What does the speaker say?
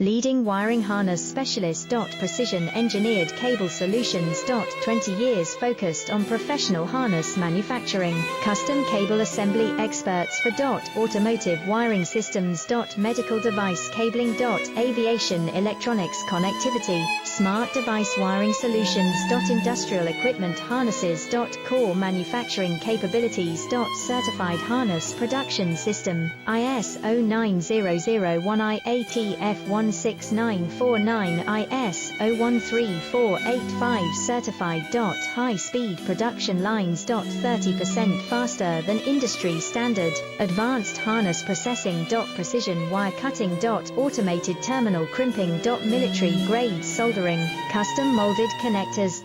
Leading wiring harness specialist. Precision engineered cable solutions. 20 years focused on professional harness manufacturing. Custom cable assembly experts for automotive wiring systems. Medical device cabling. Aviation electronics connectivity. Smart device wiring solutions. Industrial equipment harnesses. Core manufacturing capabilities. Certified harness production system. ISO 9001 IATF 16949 ISO 13485 certified. High-speed production lines. 30% faster than industry standard. Advanced harness processing. Precision wire cutting. Automated terminal crimping. Military grade soldering. Custom molded connectors.